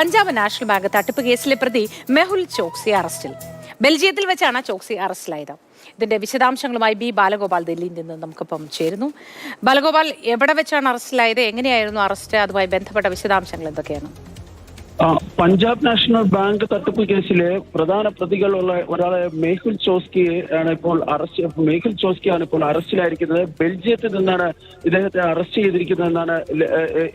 Punjab national bank തട്ടിപ്പ് കേസിലെ പ്രതി മെഹുൽ ചോക്സി അറസ്റ്റിൽ. ബെൽജിയത്തിൽ വെച്ചാണ് ചോക്സി അറസ്റ്റിലായത്. ഇതിന്റെ വിശദാംശങ്ങളുമായി ബി ബാലഗോപാൽ ഡൽഹിയിൽ നിന്ന് നമുക്കൊപ്പം ചേരുന്നു. ബാലഗോപാൽ, എവിടെ വെച്ചാണ് അറസ്റ്റിലായത്? എങ്ങനെയായിരുന്നു അറസ്റ്റ്? അതുമായി ബന്ധപ്പെട്ട വിശദാംശങ്ങൾ എന്തൊക്കെയാണ്? പഞ്ചാബ് നാഷണൽ ബാങ്ക് തട്ടിപ്പ് കേസിലെ പ്രധാന പ്രതികളുള്ള ഒരാളെ മെഹുൽ ചോസ്കിയാണ് ഇപ്പോൾ അറസ്റ്റിലായിരിക്കുന്നത്. ബെൽജിയത്തിൽ നിന്നാണ് ഇദ്ദേഹത്തെ അറസ്റ്റ് ചെയ്തിരിക്കുന്നതെന്നാണ്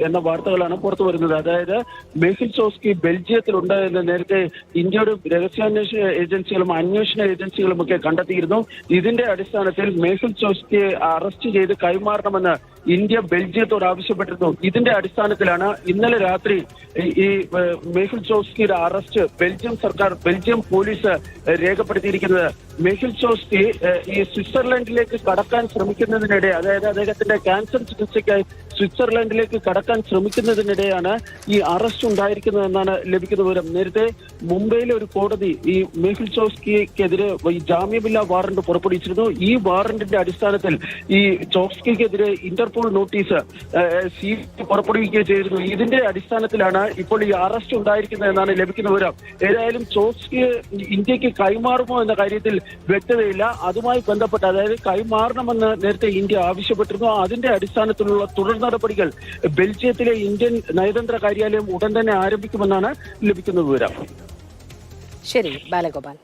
എന്ന വാർത്തകളാണ് പുറത്തു വരുന്നത്. അതായത് മെഹുൽ ചോസ്കി ബെൽജിയത്തിലുണ്ട് എന്ന് നേരത്തെ ഇന്ത്യയുടെ രഹസ്യാന്വേഷണ ഏജൻസികളും അന്വേഷണ ഏജൻസികളും ഒക്കെ കണ്ടെത്തിയിരുന്നു. ഇതിന്റെ അടിസ്ഥാനത്തിൽ മെഹുൽ ചോസ്കിയെ അറസ്റ്റ് ചെയ്ത് കൈമാറണമെന്ന് ഇന്ത്യ ബെൽജിയത്തോട് ആവശ്യപ്പെട്ടിരുന്നു. ഇതിന്റെ അടിസ്ഥാനത്തിലാണ് ഇന്നലെ രാത്രി ഈ മെഹുൽ ചോസ്കിയുടെ അറസ്റ്റ് ബെൽജിയം പോലീസ് രേഖപ്പെടുത്തിയിരിക്കുന്നത്. മെഹുൽ ചോസ്കി ഈ സ്വിറ്റ്സർലൻഡിലേക്ക് കടക്കാൻ ശ്രമിക്കുന്നതിനിടെ, അതായത് അദ്ദേഹത്തിന്റെ ക്യാൻസർ ചികിത്സയ്ക്കായി സ്വിറ്റ്സർലൻഡിലേക്ക് കടക്കാൻ ശ്രമിക്കുന്നതിനിടെയാണ് ഈ അറസ്റ്റ് ഉണ്ടായിരിക്കുന്നതെന്നാണ് ലഭിക്കുന്ന വിവരം. നേരത്തെ മുംബൈയിലെ ഒരു കോടതി ഈ മെഹുൽ ചോസ്കിക്കെതിരെ ഈ ജാമ്യമില്ലാ വാറണ്ട് പുറപ്പെടുവിച്ചിരുന്നു. ഈ വാറണ്ടിന്റെ അടിസ്ഥാനത്തിൽ ഈ ചോസ്കിക്കെതിരെ ഇന്റർപോൾ നോട്ടീസ് പുറപ്പെടുവിക്കുകയും ചെയ്തിരുന്നു. ഇതിന്റെ അടിസ്ഥാനത്തിലാണ് ഇപ്പോൾ ഈ അറസ്റ്റ് ഉണ്ടായിരിക്കുന്നതെന്നാണ് ലഭിക്കുന്ന വിവരം. ഏതായാലും ചോസ്കിയെ ഇന്ത്യക്ക് കൈമാറുമോ എന്ന കാര്യത്തിൽ വ്യക്തതയില്ല. അതുമായി ബന്ധപ്പെട്ട്, അതായത് കൈമാറണമെന്ന് നേരത്തെ ഇന്ത്യ ആവശ്യപ്പെട്ടിരുന്നു. അതിന്റെ അടിസ്ഥാനത്തിലുള്ള തുടർ നടപടികൾ ബെൽജിയത്തിലെ ഇന്ത്യൻ നയതന്ത്ര കാര്യാലയം ഉടൻ തന്നെ ആരംഭിക്കുമെന്നാണ് ലഭിക്കുന്ന വിവരം. ശരി ബാലഗോപാൽ.